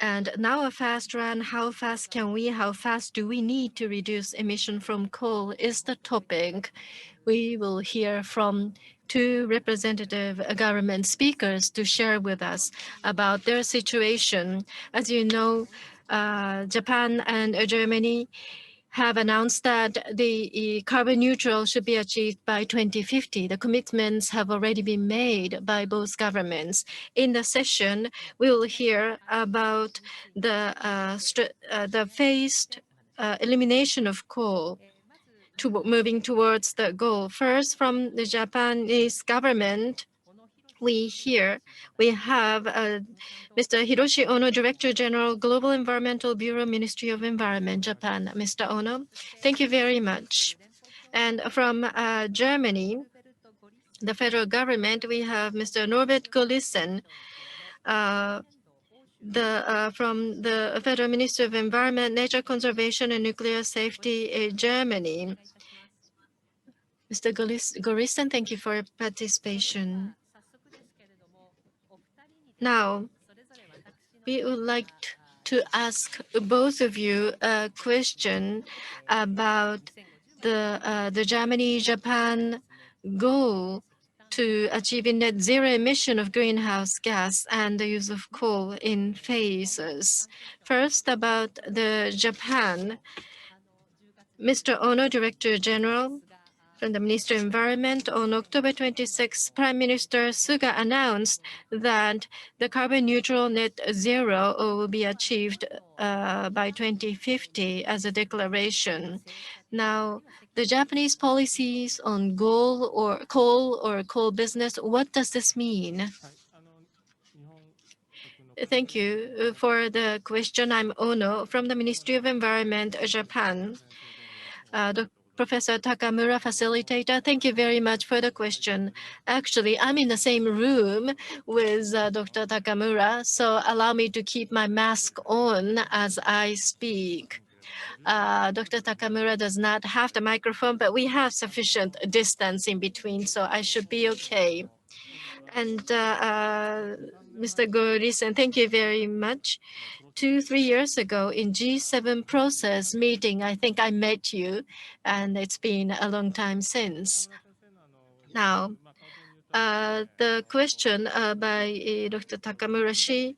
And now a fast run, how fast can we, how fast do we need to reduce emission from coal is the topic. We will hear from two representative government speakers to share with us about their situation. As you know, Japan and Germany have announced that the carbon neutral should be achieved by 2050. The commitments have already been made by both governments. In the session, we will hear about the phased elimination of coal moving towards the goal. First, from the Japanese government, we have Mr. Hiroshi Ono, Director General, Global Environmental Bureau, Ministry of Environment, Japan. Mr. Ono, thank you very much. And from Germany, the federal government, we have Mr. Norbert Gorissen, from the Federal Ministry of Environment, Nature Conservation and Nuclear Safety, Germany. Mr. Gorissen, thank you for your participation. Now, we would like to ask both of you a question about the Germany-Japan goal to achieving net zero emission of greenhouse gas and the use of coal in phases. First, about the Japan, Mr. Ono, Director General, from the Ministry of Environment, on October 26, Prime Minister Suga announced that the carbon neutral net zero will be achieved by 2050 as a declaration. Now, the Japanese policies on coal or coal business, what does this mean? Thank you for the question. I'm Ono from the Ministry of Environment, Japan. Professor Takamura, facilitator, thank you very much for the question. Actually, I'm in the same room with Dr. Takamura, so allow me to keep my mask on as I speak. Dr. Takamura does not have the microphone, but we have sufficient distance in between, so I should be okay. And Mr. Gorissen, thank you very much. 2-3 years ago in G7 process meeting, I think I met you, and it's been a long time since. Now, the question by Dr. Takamura,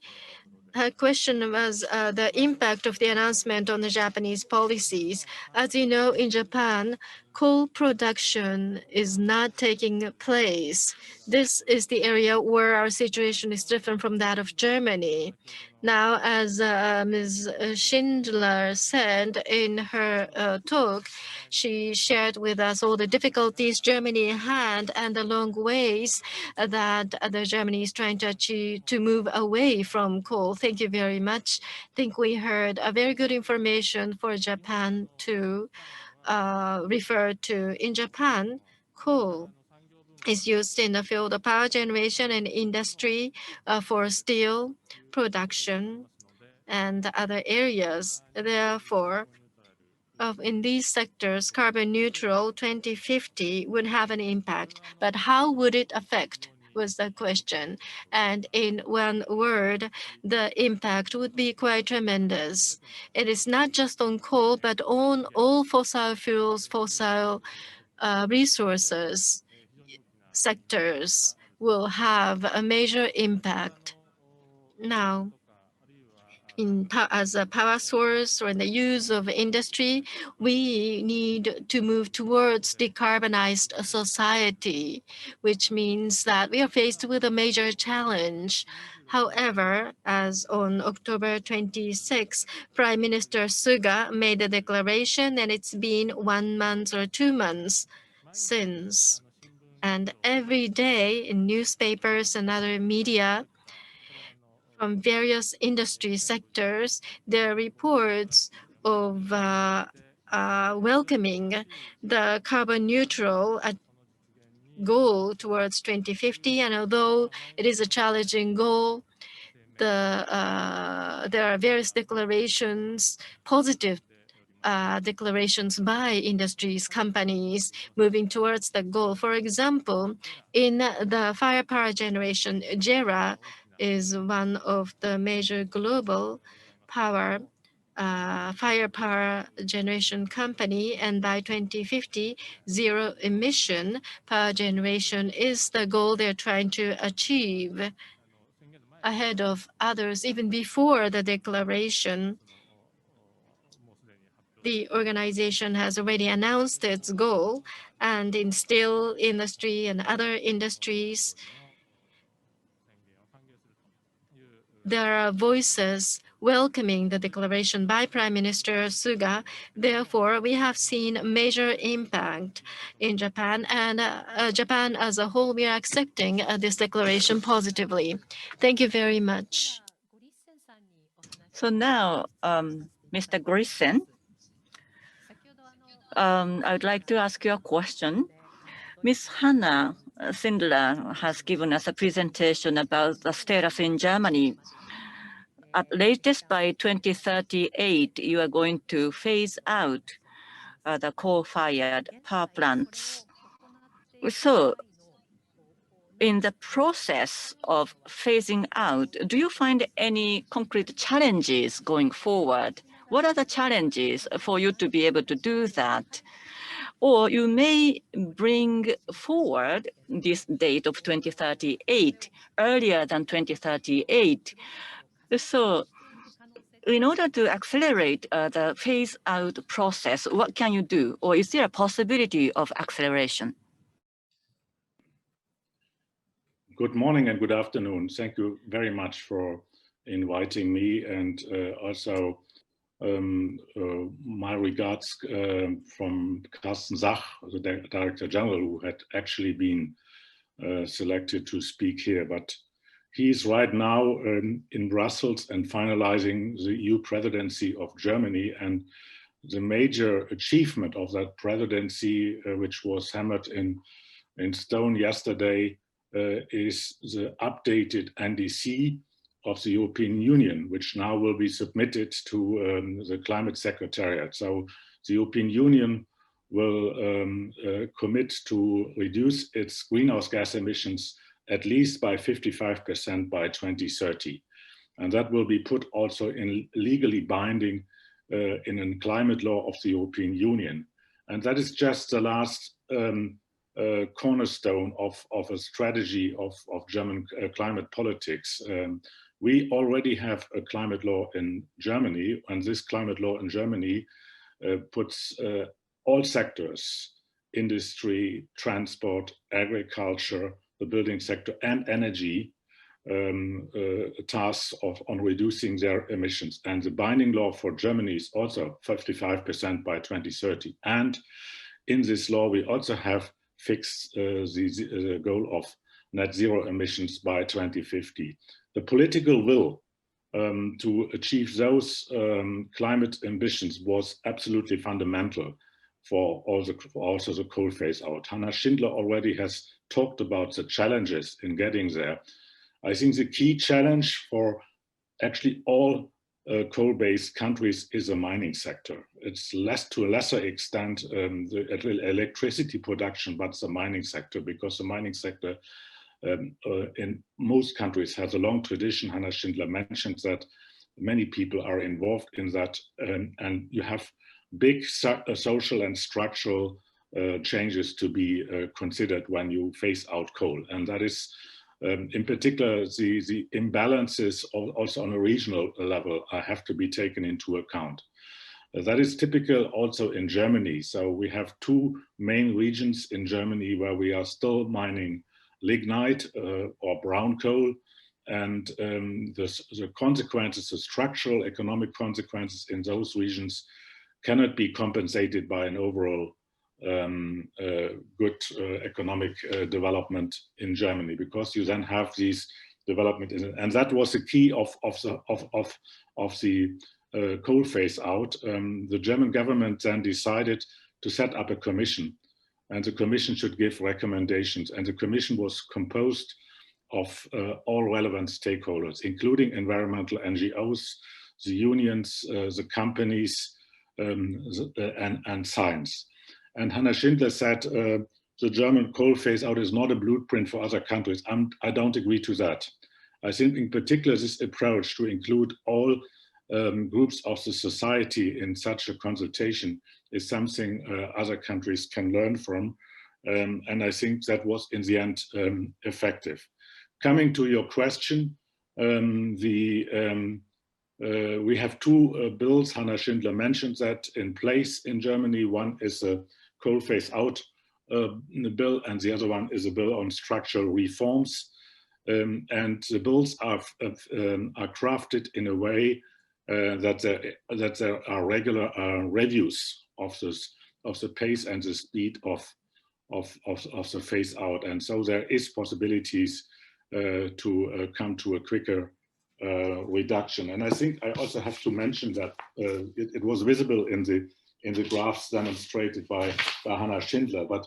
her question was the impact of the announcement on the Japanese policies. As you know, in Japan, coal production is not taking place. This is the area where our situation is different from that of Germany. Now, as Ms. Schindler said in her talk, she shared with us all the difficulties Germany had and the long ways that the Germany is trying to achieve to move away from coal. Thank you very much. I think we heard a very good information for Japan to refer to. In Japan, coal is used in the field of power generation and industry for steel production and other areas. Therefore, in these sectors, carbon neutral 2050 would have an impact. But how would it affect was the question. And in one word, the impact would be quite tremendous. It is not just on coal, but on all fossil fuels, fossil resources sectors will have a major impact. Now, as a power source or in the use of industry, we need to move towards decarbonized society, which means that we are faced with a major challenge. However, as on October 26, Prime Minister Suga made a declaration, and it's been 1 month or 2 months since. And every day in newspapers and other media, from various industry sectors, there are reports of welcoming the carbon neutral goal towards 2050. And although it is a challenging goal, there are various declarations, positive declarations by industries, companies moving towards the goal. For example, in the fire power generation, JERA is one of the major global firepower generation company, and by 2050, zero emission power generation is the goal they're trying to achieve ahead of others. Even before the declaration, the organization has already announced its goal, and in steel industry and other industries, there are voices welcoming the declaration by Prime Minister Suga. Therefore, we have seen a major impact in Japan, and Japan as a whole, we are accepting this declaration positively. Thank you very much. So now, Mr. Gorissen, I would like to ask you a question. Ms. Hannah Sindler has given us a presentation about the status in Germany. At latest by 2038, you are going to phase out the coal-fired power plants. So in the process of phasing out, do you find any concrete challenges going forward? What are the challenges for you to be able to do that? Or you may bring forward this date of 2038 earlier than 2038. So in order to accelerate the phase out process, what can you do? Or is there a possibility of acceleration? Good morning and good afternoon. Thank you very much for inviting me, and also my regards from Carsten Sach, the Director General, who had actually been selected to speak here. But he's right now in Brussels and finalizing the EU presidency of Germany. And the major achievement of that presidency, which was hammered in stone yesterday, is the updated NDC of the European Union, which now will be submitted to the Climate Secretariat. So the European Union will commit to reduce its greenhouse gas emissions at least by 55% by 2030. And that will be put also in legally binding in a climate law of the European Union. And that is just the last cornerstone of a strategy of German climate politics. We already have a climate law in Germany, and this climate law in Germany puts all sectors, industry, transport, agriculture, the building sector, and energy, tasks on reducing their emissions. And the binding law for Germany is also 55% by 2030. And in this law, we also have fixed the goal of net zero emissions by 2050. The political will to achieve those climate ambitions was absolutely fundamental for also the coal phase out. Hannah Schindler already has talked about the challenges in getting there. I think the key challenge for actually all coal-based countries is the mining sector. It's to a lesser extent the electricity production, but the mining sector, because the mining sector in most countries has a long tradition. Hannah Schindler mentioned that many people are involved in that, and you have big social and structural changes to be considered when you phase out coal. And that is in particular, the imbalances also on a regional level have to be taken into account. That is typical also in Germany. So we have two main regions in Germany where we are still mining lignite or brown coal, and the consequences, the structural economic consequences in those regions cannot be compensated by an overall good economic development in Germany, because you then have these development, and that was the key of the coal phase out. The German government then decided to set up a commission, and the commission should give recommendations, and the commission was composed of all relevant stakeholders, including environmental NGOs, the unions, the companies, and science. And Hannah Schindler said the German coal phase out is not a blueprint for other countries. I don't agree to that. I think in particular this approach to include all groups of the society in such a consultation is something other countries can learn from. And I think that was in the end effective. Coming to your question, we have two bills. Hannah Schindler mentioned that in place in Germany. One is a coal phase out bill, and the other one is a bill on structural reforms. And the bills are crafted in a way that there are regular reviews of the pace and the speed of the phase out, and so there is possibilities to come to a quicker reduction. And I think I also have to mention that it was visible in the graphs demonstrated by Hannah Schindler, but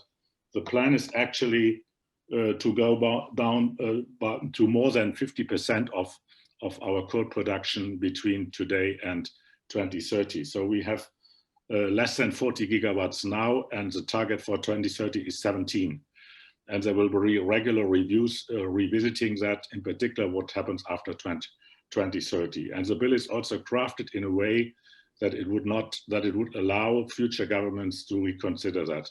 the plan is actually to go down to more than 50% of our coal production between today and 2030. So we have less than 40 gigawatts now, and the target for 2030 is 17. And there will be regular reviews revisiting that, in particular what happens after 2030. And the bill is also crafted in a way that it would allow future governments to reconsider that.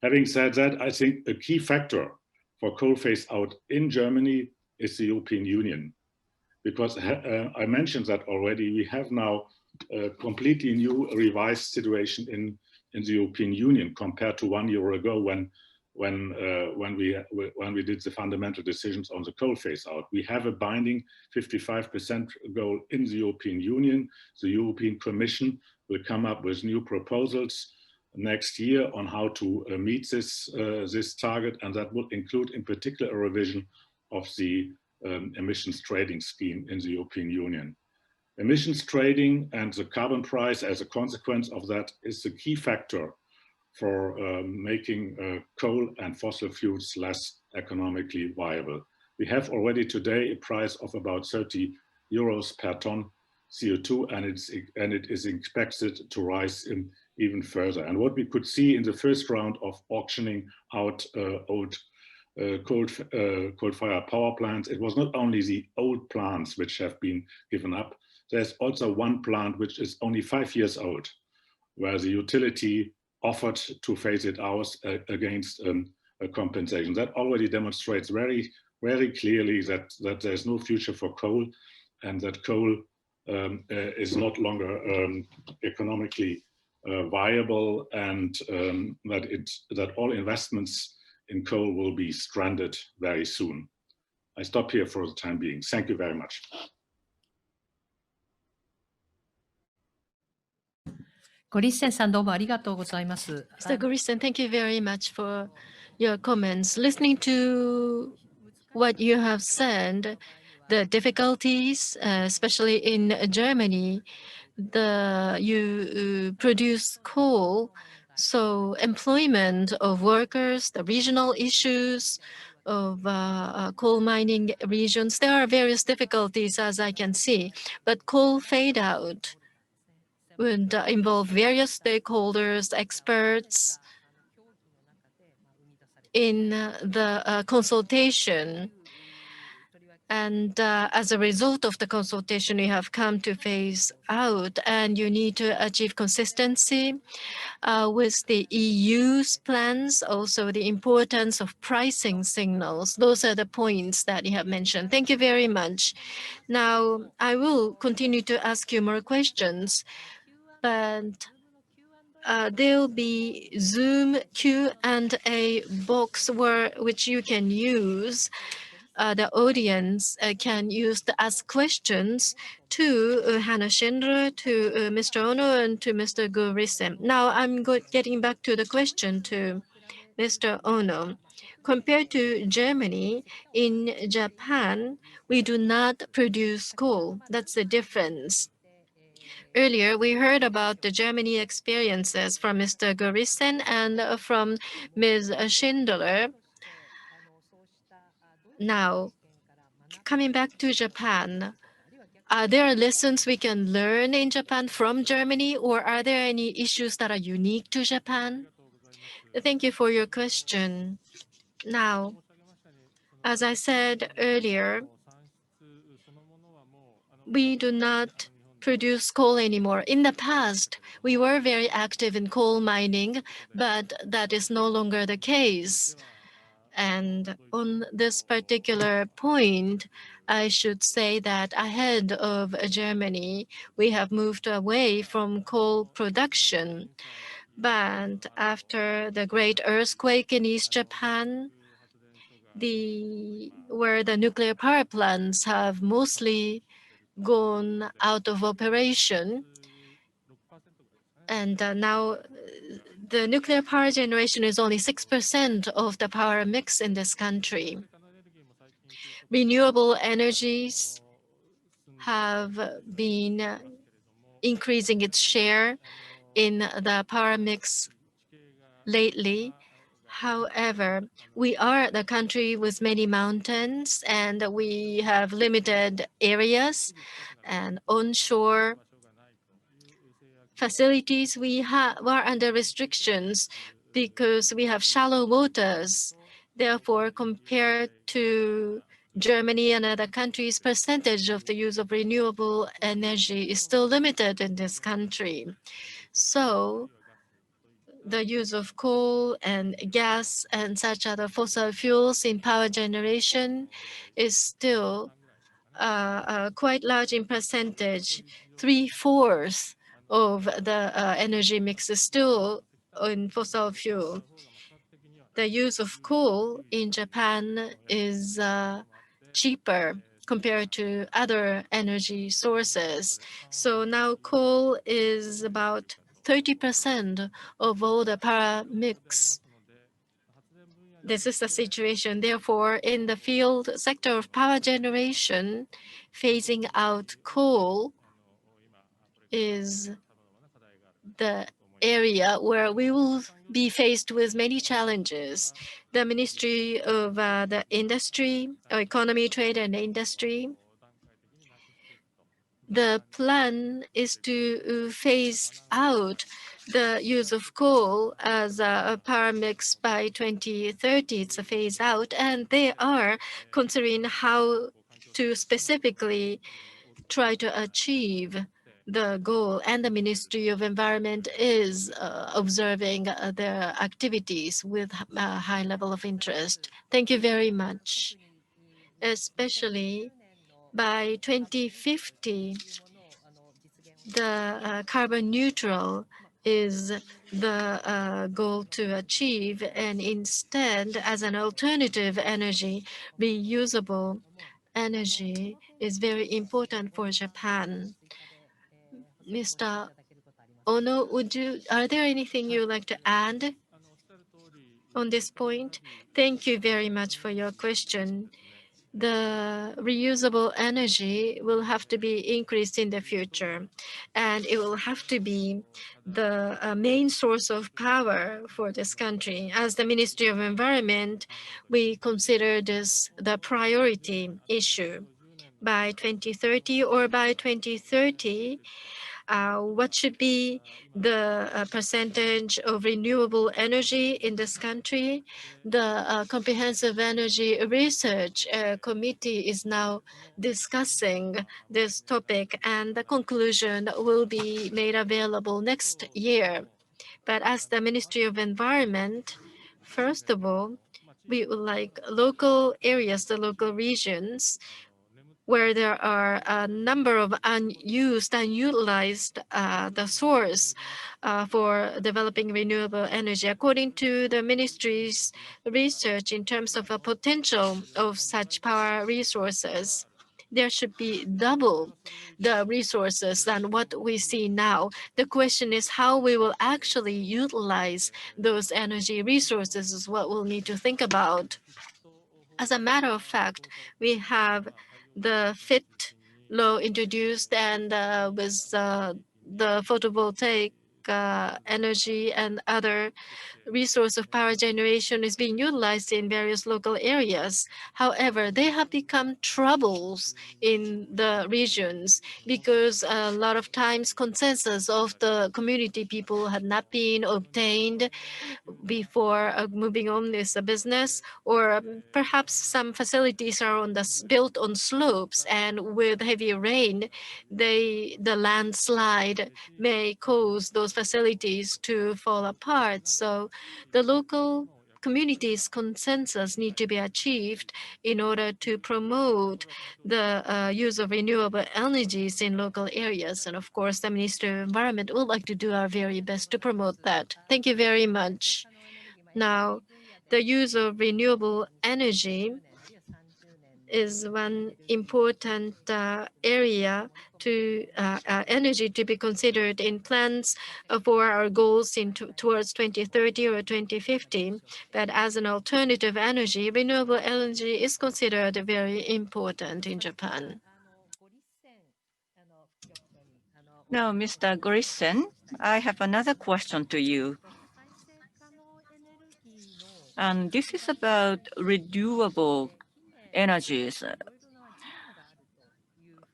Having said that, I think a key factor for coal phase out in Germany is the European Union, because I mentioned that already. We have now a completely new revised situation in the European Union compared to 1 year ago when we did the fundamental decisions on the coal phase out. We have a binding 55% goal in the European Union. The European Commission will come up with new proposals next year on how to meet this target, and that will include in particular a revision of the emissions trading scheme in the European Union. Emissions trading and the carbon price as a consequence of that is the key factor for making coal and fossil fuels less economically viable. We have already today a price of about 30 euros per ton CO2, and it is expected to rise even further. And what we could see in the first round of auctioning out old coal-fired power plants, it was not only the old plants which have been given up. There's also one plant which is only 5 years old, where the utility offered to phase it out against a compensation. That already demonstrates very, very clearly that there's no future for coal, and that coal is not longer economically viable, and that all investments in coal will be stranded very soon. I stop here for the time being. Thank you very much. Mr. Gorissen, thank you very much for your comments. Listening to what you have said, the difficulties, especially in Germany, you produce coal, so employment of workers, the regional issues of coal mining regions, there are various difficulties as I can see, but coal fade out would involve various stakeholders, experts in the consultation. And as a result of the consultation, you have come to phase out, and you need to achieve consistency with the EU's plans, also the importance of pricing signals. Those are the points that you have mentioned. Thank you very much. Now, I will continue to ask you more questions, but there will be Zoom Q&A box which you can use. The audience can use to ask questions to Hannah Schindler, to Mr. Ono, and to Mr. Gorissen. Now I'm getting back to the question to Mr. Ono. Compared to Germany, in Japan, we do not produce coal. That's the difference. Earlier, we heard about the Germany experiences from Mr. Gorissen and from Ms. Schindler. Now, coming back to Japan, are there lessons we can learn in Japan from Germany, or are there any issues that are unique to Japan? Thank you for your question. Now, as I said earlier, we do not produce coal anymore. In the past, we were very active in coal mining, but that is no longer the case. And on this particular point, I should say that ahead of Germany, we have moved away from coal production. But after the great earthquake in East Japan, where the nuclear power plants have mostly gone out of operation, and now the nuclear power generation is only 6% of the power mix in this country. Renewable energies have been increasing its share in the power mix lately. However, we are the country with many mountains, and we have limited areas and onshore facilities. Were under restrictions because we have shallow waters. Therefore, compared to Germany and other countries, percentage of the use of renewable energy is still limited in this country. So the use of coal and gas and such other fossil fuels in power generation is still quite large in percentage. 3/4 of the energy mix is still in fossil fuel. The use of coal in Japan is cheaper compared to other energy sources. So now coal is about 30% of all the power mix. This is the situation. Therefore, in the field sector of power generation, phasing out coal is the area where we will be faced with many challenges. The Ministry of the Industry, or Economy, Trade and Industry, the plan is to phase out the use of coal as a power mix by 2030. It's a phase out, and they are considering how to specifically try to achieve the goal, and the Ministry of Environment is observing their activities with a high level of interest. Thank you very much. Especially by 2050, the carbon neutral is the goal to achieve, and instead, as an alternative energy, reusable energy is very important for Japan. Mr. Ono, are there anything you would like to add on this point? Thank you very much for your question. The reusable energy will have to be increased in the future, and it will have to be the main source of power for this country. As the Ministry of Environment, we consider this the priority issue. By 2030 or by 2030, what should be the percentage of renewable energy in this country? The Comprehensive Energy Research Committee is now discussing this topic, and the conclusion will be made available next year. But as the Ministry of Environment, first of all, we would like local areas, the local regions, where there are a number of unused, unutilized the source for developing renewable energy. According to the ministry's research in terms of a potential of such power resources, there should be double the resources than what we see now. The question is how we will actually utilize those energy resources is what we'll need to think about. As a matter of fact, we have the FIT law introduced, and with the photovoltaic energy and other resource of power generation is being utilized in various local areas. However, they have become troubles in the regions because a lot of times consensus of the community people had not been obtained before moving on with a business, or perhaps some facilities are built on slopes, and with heavy rain, the landslide may cause those facilities to fall apart. So the local communities' consensus need to be achieved in order to promote the use of renewable energies in local areas. And of course, the Ministry of Environment would like to do our very best to promote that. Thank you very much. Now, the use of renewable energy is one important area to energy to be considered in plans for our goals towards 2030 or 2050. But as an alternative energy, renewable energy is considered very important in Japan. Now, Mr. Gorissen, I have another question to you. And this is about renewable energies.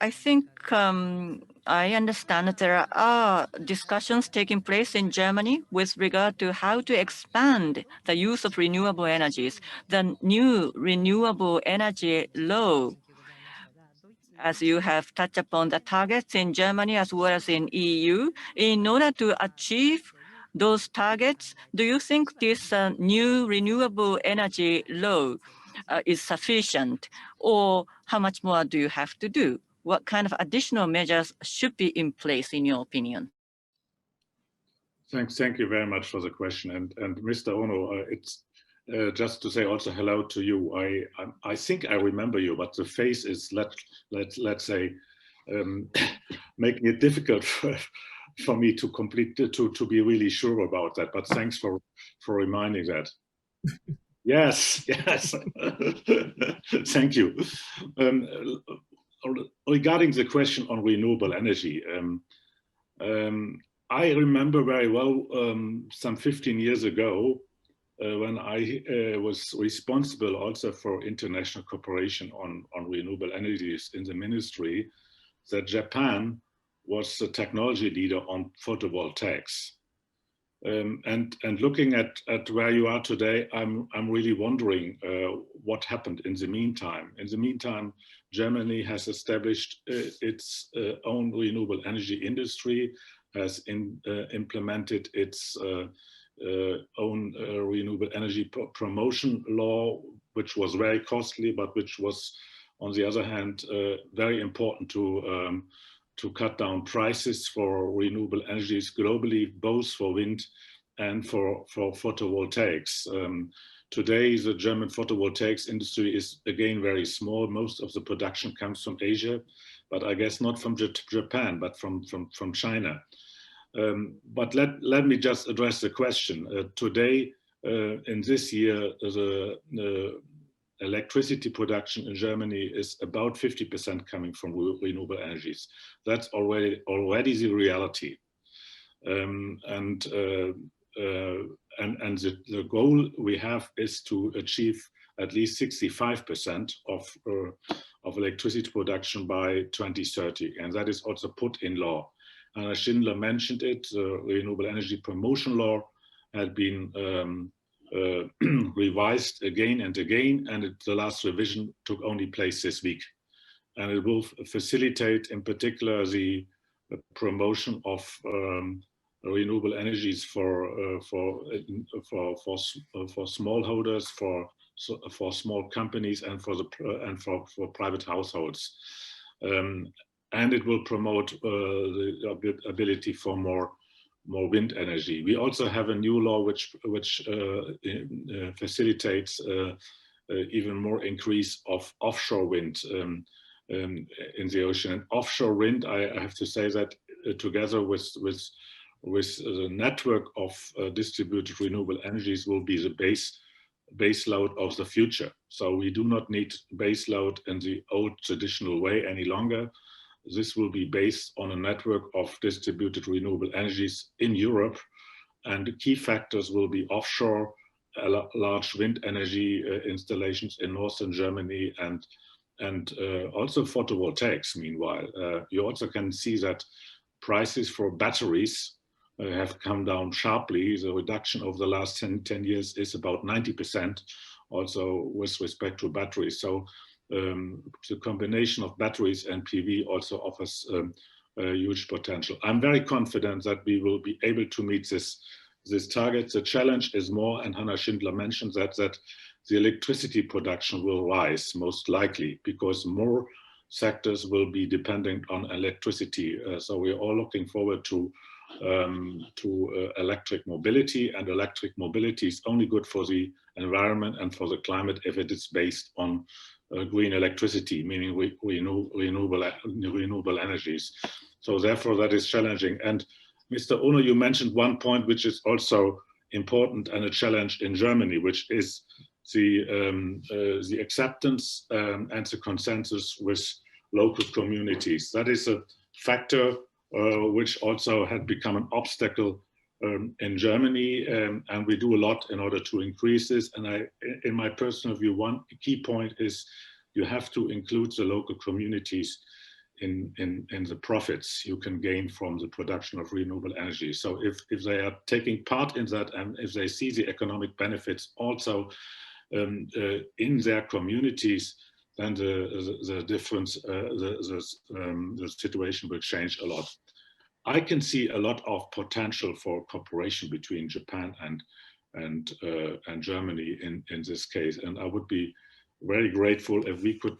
I think I understand that there are discussions taking place in Germany with regard to how to expand the use of renewable energies. The new renewable energy law, as you have touched upon the targets in Germany as well as in EU, in order to achieve those targets, do you think this new renewable energy law is sufficient, or how much more do you have to do? What kind of additional measures should be in place, in your opinion? Thank you very much for the question. And Mr. Ono, it's just to say also hello to you. I think I remember you, but the face is let's say making it difficult for me to to be really sure about that. But thanks for reminding that. Yes, yes. Thank you. Regarding the question on renewable energy, I remember very well some 15 years ago when I was responsible also for international cooperation on renewable energies in the ministry, that Japan was the technology leader on photovoltaics. And looking at where you are today, I'm really wondering what happened in the meantime. In the meantime, Germany has established its own renewable energy industry, has implemented its own renewable energy promotion law, which was very costly, but which was, on the other hand, very important to cut down prices for renewable energies globally, both for wind and for photovoltaics. Today, the German photovoltaics industry is again very small. Most of the production comes from Asia, but I guess not from Japan, but from China. But let me just address the question. Today, in this year, the electricity production in Germany is about 50% coming from renewable energies. That's already the reality. And the goal we have is to achieve at least 65% of electricity production by 2030. And that is also put in law. Anna Schindler mentioned it, the Renewable Energy Promotion Law had been revised again and again, and the last revision took only place this week. And it will facilitate, in particular, the promotion of renewable energies for smallholders, for small companies, and for private households. And it will promote the ability for more wind energy. We also have a new law which facilitates even more increase of offshore wind in the ocean. And offshore wind, I have to say that together with the network of distributed renewable energies will be the base load of the future. So we do not need base load in the old traditional way any longer. this will be based on a network of distributed renewable energies in Europe. And the key factors will be offshore, large wind energy installations in northern Germany, and also photovoltaics. Meanwhile, you also can see that prices for batteries have come down sharply. The reduction over the last 10 years is about 90%, also with respect to batteries. So the combination of batteries and PV also offers a huge potential. I'm very confident that we will be able to meet this target. The challenge is more, and Hannah Schindler mentioned that the electricity production will rise most likely because more sectors will be dependent on electricity. So we're all looking forward to electric mobility, and electric mobility is only good for the environment and for the climate if it is based on green electricity, meaning renewable energies. So therefore that is challenging. And Mr. Ono, you mentioned one point which is also important and a challenge in Germany, which is the acceptance and the consensus with local communities. That is a factor which also had become an obstacle in Germany, and we do a lot in order to increase this. And in my personal view, one key point is you have to include the local communities in the profits you can gain from the production of renewable energy. So if they are taking part in that, and if they see the economic benefits also in their communities, then the difference, the situation will change a lot. I can see a lot of potential for cooperation between Japan and Germany in this case, and I would be very grateful if we could,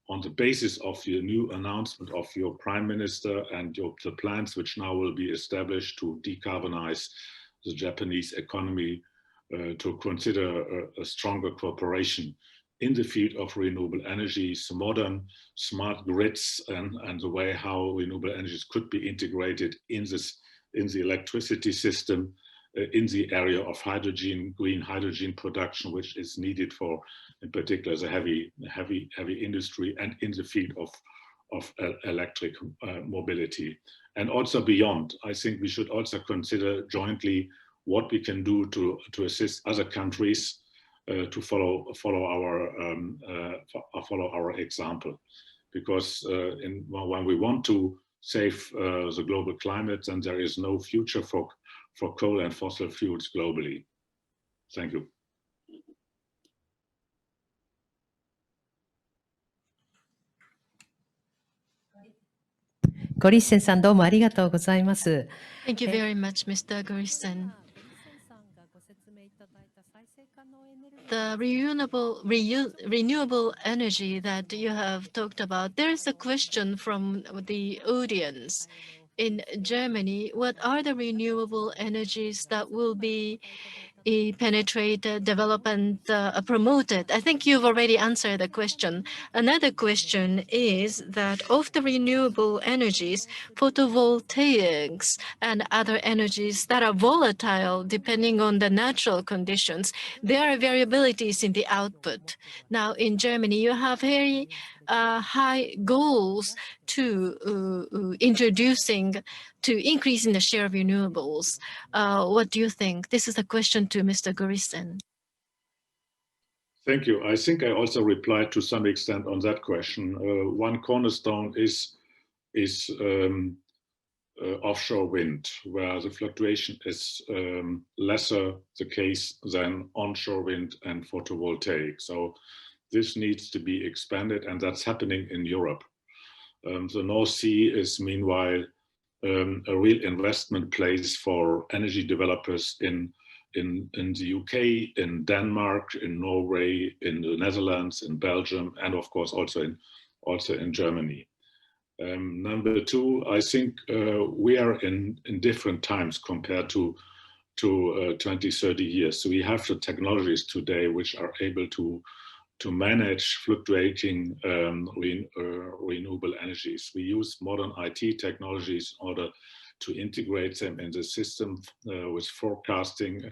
on the basis of your new announcement of your Prime Minister and the plans which now will be established to decarbonize the Japanese economy, to consider a stronger cooperation in the field of renewable energies, modern smart grids, and the way how renewable energies could be integrated in the electricity system, in the area of hydrogen, green hydrogen production, which is needed for, in particular, the heavy industry, and in the field of electric mobility. And also beyond, I think we should also consider jointly what we can do to assist other countries to follow our example, because when we want to save the global climate, then there is no future for coal and fossil fuels globally. Thank you. Gorissen-san, どうもありがとうございます。 Thank you very much, Mr. Gorissen. The renewable energy that you have talked about, there is a question from the audience. In Germany, what are the renewable energies that will be penetrated, developed, and promoted? I think you've already answered the question. Another question is that of the renewable energies, photovoltaics and other energies that are volatile depending on the natural conditions, there are variabilities in the output. Now in Germany, you have very high goals to increasing the share of renewables. What do you think? This is a question to Mr. Gorissen. Thank you. I think I also replied to some extent on that question. One cornerstone is offshore wind, where the fluctuation is lesser the case than onshore wind and photovoltaic. So this needs to be expanded, and that's happening in Europe. The North Sea is meanwhile a real investment place for energy developers in the UK, in Denmark, in Norway, in the Netherlands, in Belgium, and of course also in Germany. Number two, I think we are in different times compared to 20, 30 years. So we have the technologies today which are able to manage fluctuating renewable energies. We use modern IT technologies in order to integrate them in the system with forecasting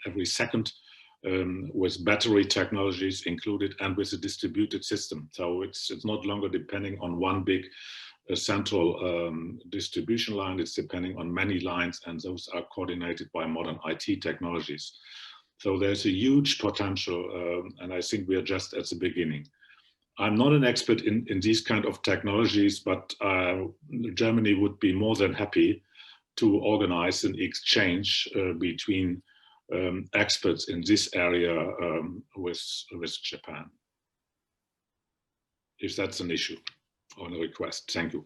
every second with battery technologies included and with a distributed system. So it's no longer depending on one big central distribution line. It's depending on many lines, and those are coordinated by modern IT technologies. So there's a huge potential, and I think we are just at the beginning. I'm not an expert in these kind of technologies, but Germany would be more than happy to organize an exchange between experts in this area with Japan, if that's an issue or a request. Thank you.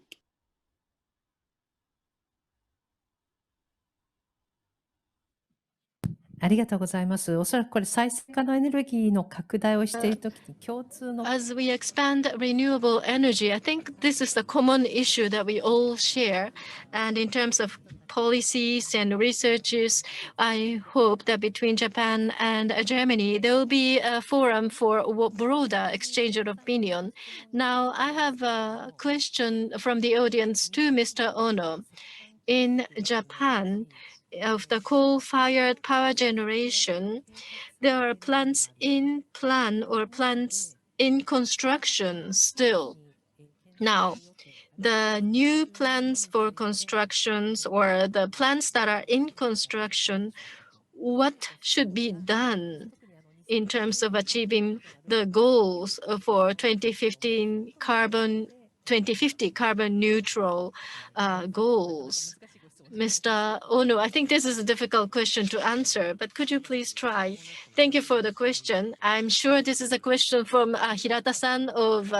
ありがとうございます。おそらくこれ再生可能エネルギーの拡大をしているときに共通の As we expand renewable energy, I think this is the common issue that we all share. And in terms of policies and researches, I hope that between Japan and Germany, there will be a forum for a broader exchange of opinion. Now, I have a question from the audience to Mr. Ono. In Japan, of the coal-fired power generation, there are plants in plan or plants in construction still. Now, the new plans for constructions or the plants that are in construction, what should be done in terms of achieving the goals for 2050 carbon neutral goals? Mr. Ono, I think this is a difficult question to answer, but could you please try? Thank you for the question. I'm sure this is a question from Hirata-san of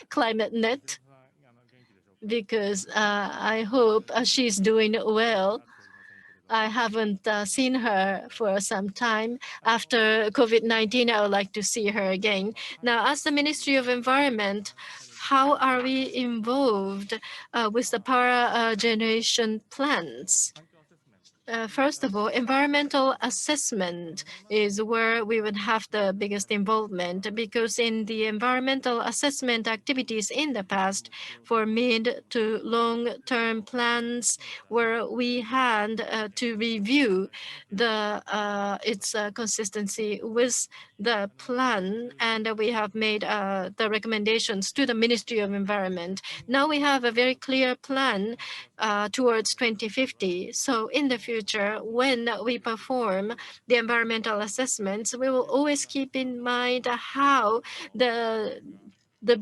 ClimateNet, because I hope she's doing well. I haven't seen her for some time. After COVID-19, I would like to see her again. Now, as the Ministry of Environment, how are we involved with the power generation plants? First of all, environmental assessment is where we would have the biggest involvement, because in the environmental assessment activities in the past for mid to long-term plans, where we had to review its consistency with the plan, and we have made the recommendations to the Ministry of Environment. Now we have a very clear plan towards 2050. So in the future, when we perform the environmental assessments, we will always keep in mind how the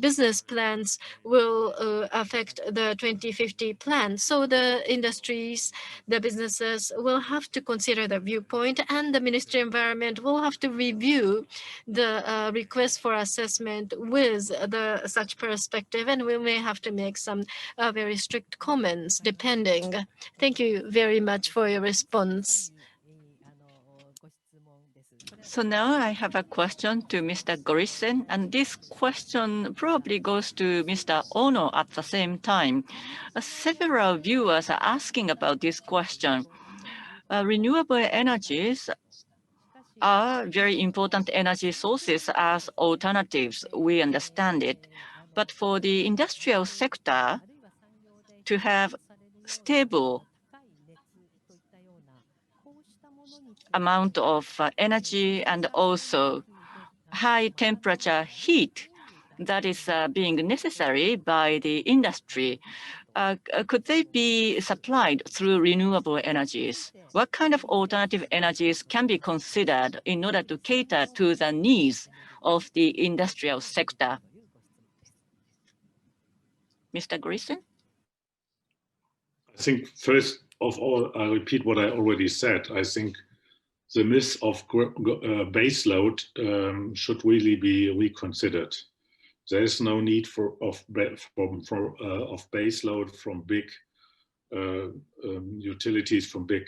business plans will affect the 2050 plan. So the industries, the businesses will have to consider the viewpoint, and the Ministry of Environment will have to review the request for assessment with such perspective, and we may have to make some very strict comments depending. Thank you very much for your response. So now I have a question to Mr. Gorissen, and this question probably goes to Mr. Ono at the same time. Several viewers are asking about this question. Renewable energies are very important energy sources as alternatives. We understand it. But for the industrial sector to have stable amount of energy and also high temperature heat that is being necessary by the industry, could they be supplied through renewable energies? What kind of alternative energies can be considered in order to cater to the needs of the industrial sector? Mr. Gorissen? I think first of all, I repeat what I already said. I think the myth of base load should really be reconsidered. There is no need of base load from big utilities, from big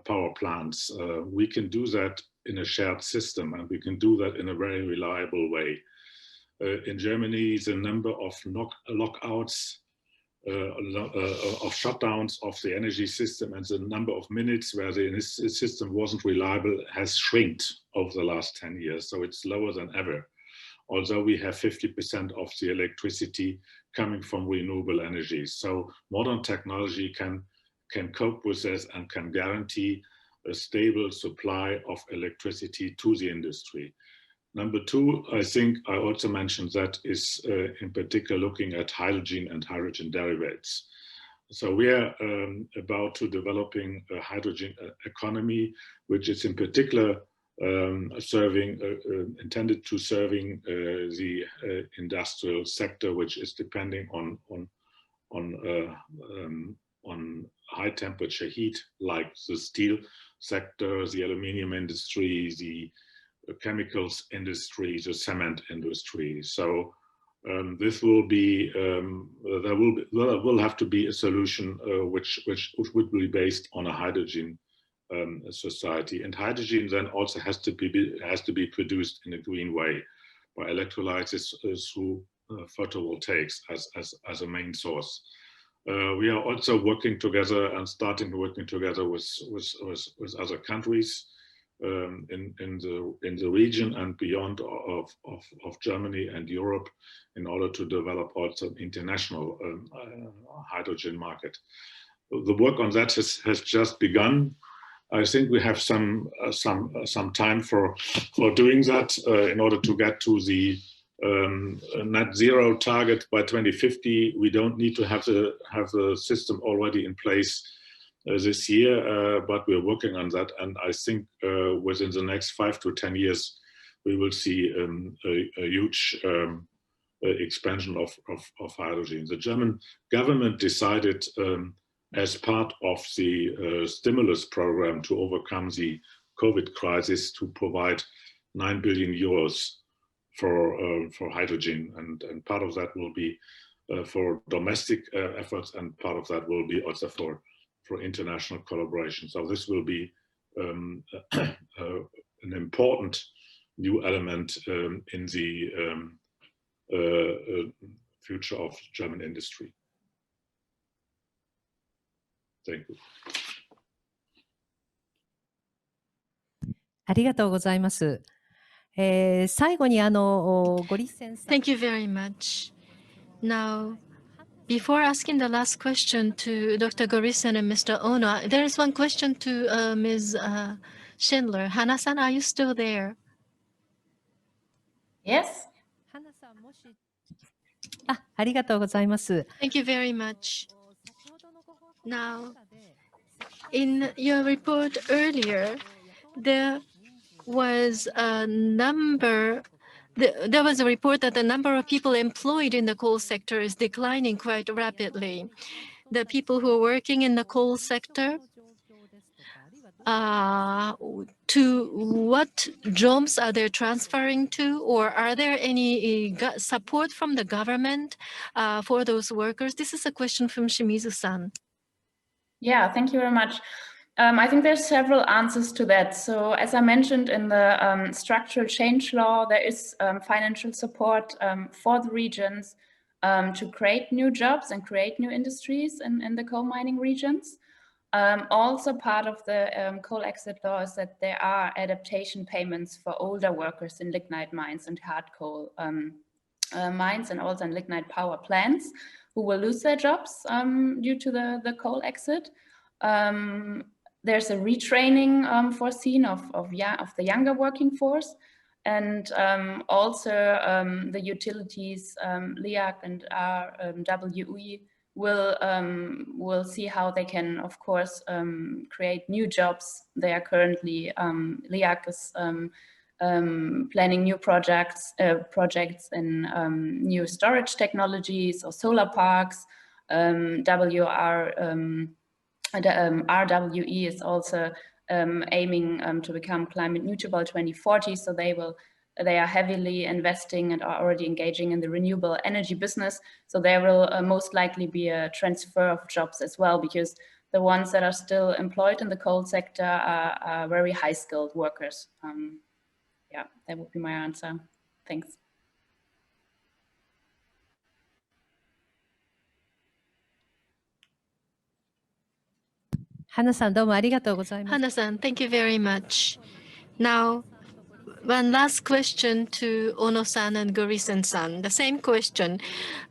power plants. We can do that in a shared system, and we can do that in a very reliable way. In Germany, the number of lockouts, of shutdowns of the energy system and the number of minutes where the system wasn't reliable has shrinked over the last 10 years. So it's lower than ever. Although we have 50% of the electricity coming from renewable energies. So modern technology can cope with this and can guarantee a stable supply of electricity to the industry. Number two, I think I also mentioned that is in particular looking at hydrogen and hydrogen derivatives. So we are about to developing a hydrogen economy, which is in particular intended to serving the industrial sector, which is depending on high temperature heat, like the steel sector, the aluminium industry, the chemicals industry, the cement industry. So this will be there will have to be a solution which would be based on a hydrogen society, and hydrogen then also has to be produced in a green way by electrolysis through photovoltaics as a main source. We are also working together and starting working together with other countries in the region and beyond of Germany and Europe in order to develop also international hydrogen market. The work on that has just begun. I think we have some time for doing that in order to get to the net zero target by 2050. We don't need to have the system already in place this year, but we're working on that. And I think within the next 5 to 10 years, we will see a huge expansion of hydrogen. The German government decided as part of the stimulus program to overcome the COVID crisis to provide 9 billion euros for hydrogen, and part of that will be for domestic efforts, and part of that will be also for international collaboration. So this will be an important new element in the future of German industry. Thank you. ありがとうございます。最後にゴリッセンさん。Thank you very much. Now, before asking the last question to Dr. Gorissen and Mr. Ono, there is one question to Ms. Schindler. Hana-san, are you still there? Yes. 花さん、もし。ありがとうございます。 Thank you very much. Now, in your report earlier, there was a report that the number of people employed in the coal sector is declining quite rapidly. The people who are working in the coal sector, to what jobs are they transferring to, or are there any support from the government for those workers? This is a question from Shimizu-san. Yeah, thank you very much. I think there's several answers to that. So as I mentioned in the structural change law, there is financial support for the regions to create new jobs and create new industries in the coal mining regions. Also part of the coal exit law is that there are adaptation payments for older workers in lignite mines and hard coal mines, and also in lignite power plants who will lose their jobs due to the coal exit. There's a retraining foreseen of the younger working force, and also the utilities, LIAC and RWE will see how they can, of course, create new jobs. They are currently, LIAC is planning new projects in new storage technologies or solar parks. RWE is also aiming to become climate neutral by 2040. So they are heavily investing and are already engaging in the renewable energy business. So there will most likely be a transfer of jobs as well, because the ones that are still employed in the coal sector are very high skilled workers. Yeah, that would be my answer. Thanks. Hana-san, どうもありがとうございます。 Hana-san, thank you very much. Now, one last question to Ono-san and Gorissen-san. The same question.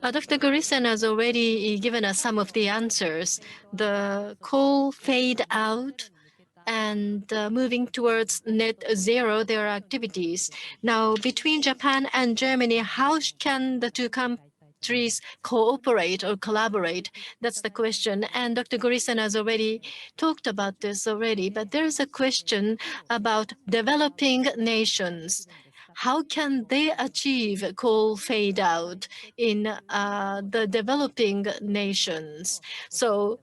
Dr. Gorissen has already given us some of the answers. The coal fade out and moving towards net zero, there are activities. Now, between Japan and Germany, how can the two countries cooperate or collaborate? That's the question. And Dr. Gorissen has already talked about this already, but there is a question about developing nations. How can they achieve coal fade out in the developing nations? So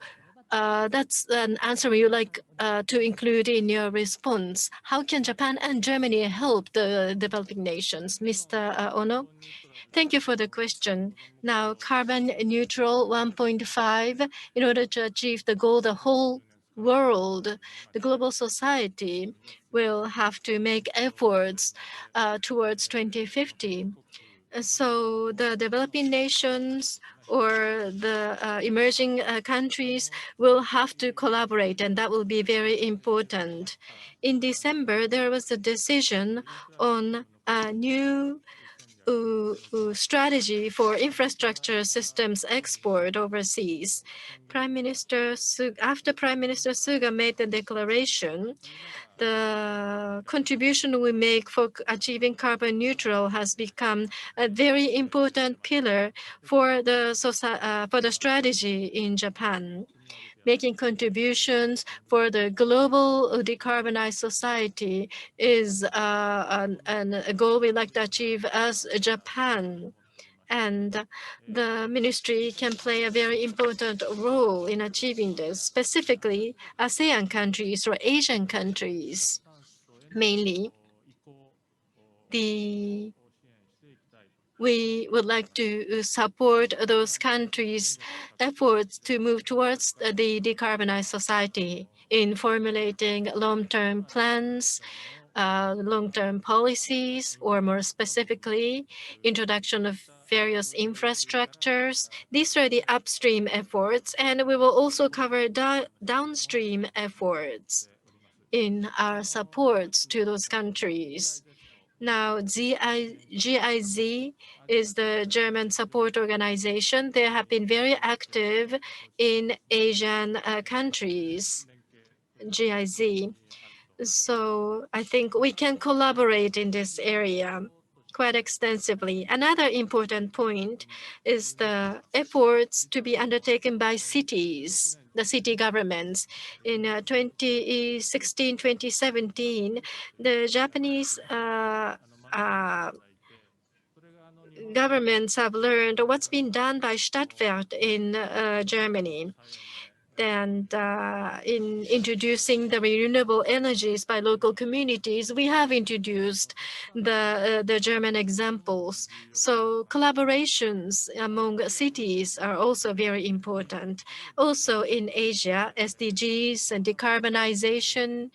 that's an answer you like to include in your response. How can Japan and Germany help the developing nations? Mr. Ono? Thank you for the question. Now, carbon neutral 1.5, in order to achieve the goal, the whole world, the global society will have to make efforts towards 2050. So the developing nations or the emerging countries will have to collaborate, and that will be very important. In December, there was a decision on a new strategy for infrastructure systems export overseas. After Prime Minister Suga made the declaration, the contribution we make for achieving carbon neutral has become a very important pillar for the strategy in Japan. Making contributions for the global decarbonized society is a goal we'd like to achieve as Japan. And the ministry can play a very important role in achieving this, specifically ASEAN countries or Asian countries. Mainly, we would like to support those countries' efforts to move towards the decarbonized society in formulating long-term plans, long-term policies, or more specifically, introduction of various infrastructures. These are the upstream efforts, and we will also cover downstream efforts in our supports to those countries. Now, GIZ is the German support organization. They have been very active in Asian countries, GIZ. So I think we can collaborate in this area quite extensively. Another important point is the efforts to be undertaken by cities, the city governments. In 2016, 2017, the Japanese governments have learned what's been done by Stadtwerke in Germany. And in introducing the renewable energies by local communities, we have introduced the German examples. So collaborations among cities are also very important. Also in Asia, SDGs and decarbonization.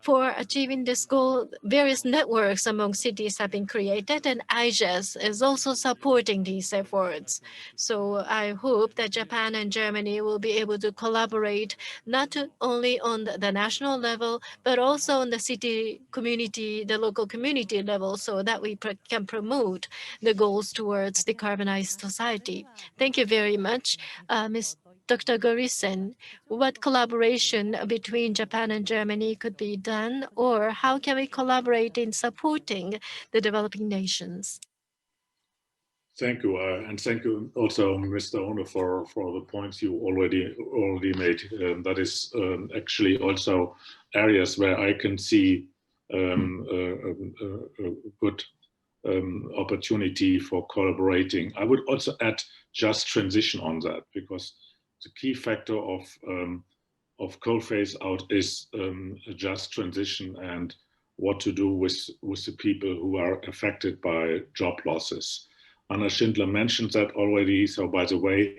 For achieving this goal, various networks among cities have been created, and IGES is also supporting these efforts. So I hope that Japan and Germany will be able to collaborate not only on the national level, but also on the city community, the local community level, so that we can promote the goals towards decarbonized society. Thank you very much, Ms. Dr. Gorissen. What collaboration between Japan and Germany could be done, or how can we collaborate in supporting the developing nations? Thank you, and thank you also, Mr. Ono, for the points you already made. That is actually also areas where I can see a good opportunity for collaborating. I would also add just transition on that, because the key factor of coal phase out is a just transition and what to do with the people who are affected by job losses. Anna Schindler mentioned that already. So by the way,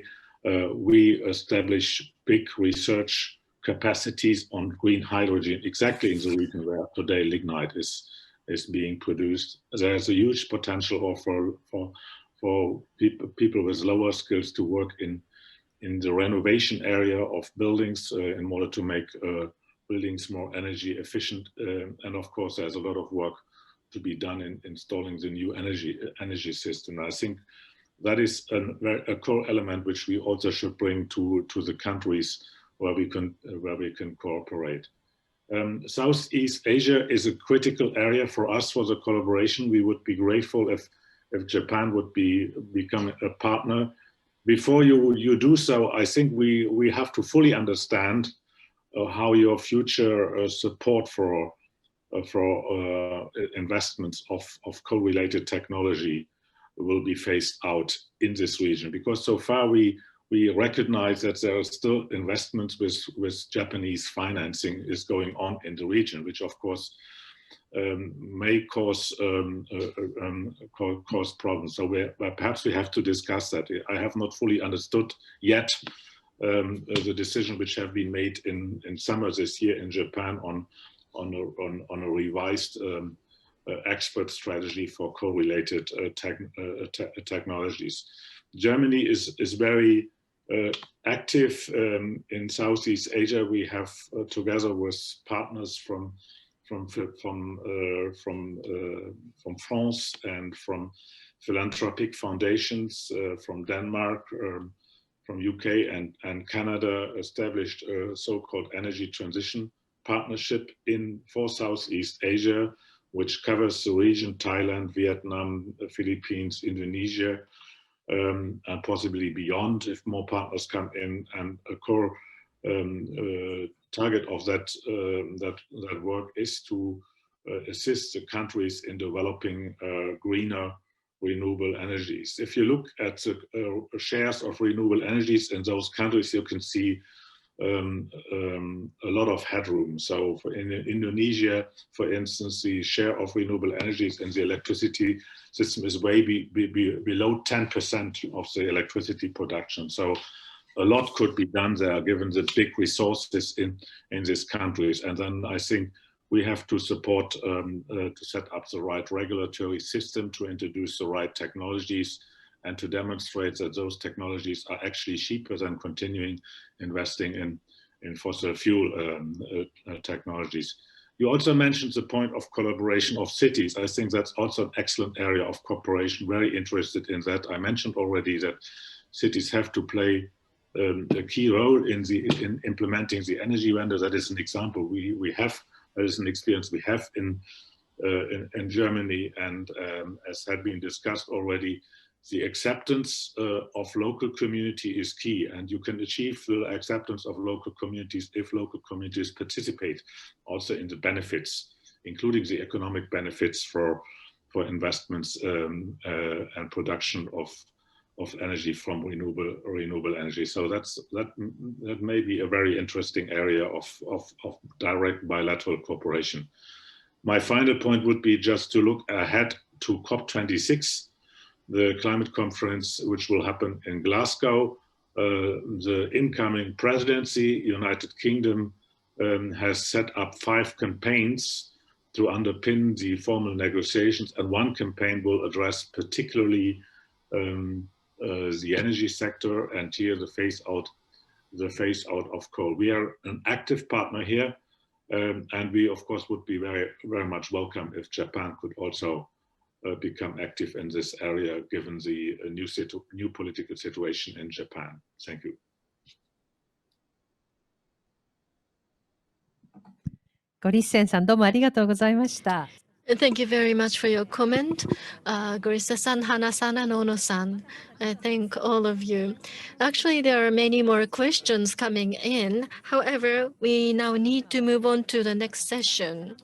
we establish big research capacities on green hydrogen exactly in the region where today lignite is being produced. There's a huge potential for people with lower skills to work in the renovation area of buildings in order to make buildings more energy efficient. And of course, there's a lot of work to be done in installing the new energy system. I think that is a core element which we also should bring to the countries where we can cooperate. Southeast Asia is a critical area for us for the collaboration. We would be grateful if Japan would become a partner. Before you do so, I think we have to fully understand how your future support for investments of coal-related technology will be phased out in this region, because so far we recognize that there are still investments with Japanese financing is going on in the region, which of course may cause problems. So perhaps we have to discuss that. I have not fully understood yet the decision which have been made in summer this year in Japan on a revised expert strategy for coal-related technologies. Germany is very active in Southeast Asia. We have together with partners from France and from philanthropic foundations from Denmark, from UK and Canada, established a so-called energy transition partnership for Southeast Asia, which covers the region: Thailand, Vietnam, the Philippines, Indonesia, and possibly beyond if more partners come in. And a core target of that work is to assist the countries in developing greener renewable energies. If you look at the shares of renewable energies in those countries, you can see a lot of headroom. So in Indonesia, for instance, the share of renewable energies in the electricity system is way below 10% of the electricity production. So a lot could be done there, given the big resources in these countries. And then I think we have to support to set up the right regulatory system, to introduce the right technologies, and to demonstrate that those technologies are actually cheaper than continuing investing in fossil fuel technologies. You also mentioned the point of collaboration of cities. I think that's also an excellent area of cooperation, very interested in that. I mentioned already that cities have to play a key role in implementing the energy vendor. That is an example we have, that is an experience we have in Germany, and as had been discussed already, the acceptance of local community is key, and you can achieve the acceptance of local communities if local communities participate also in the benefits, including the economic benefits for investments and production of energy from renewable energy. So that may be a very interesting area of direct bilateral cooperation. My final point would be just to look ahead to COP26, the climate conference, which will happen in Glasgow. The incoming presidency, United Kingdom, has set up 5 campaigns to underpin the formal negotiations, and one campaign will address particularly the energy sector, and here the phase out of coal. We are an active partner here, and we of course would be very, very much welcome if Japan could also become active in this area, given the new political situation in Japan. Thank you. Gorissen-san、どうもありがとうございました。Thank you very much for your comment, Gorissen-san, Hana-san, and Ono-san. I thank all of you. Actually, there are many more questions coming in. However, we now need to move on to the next session.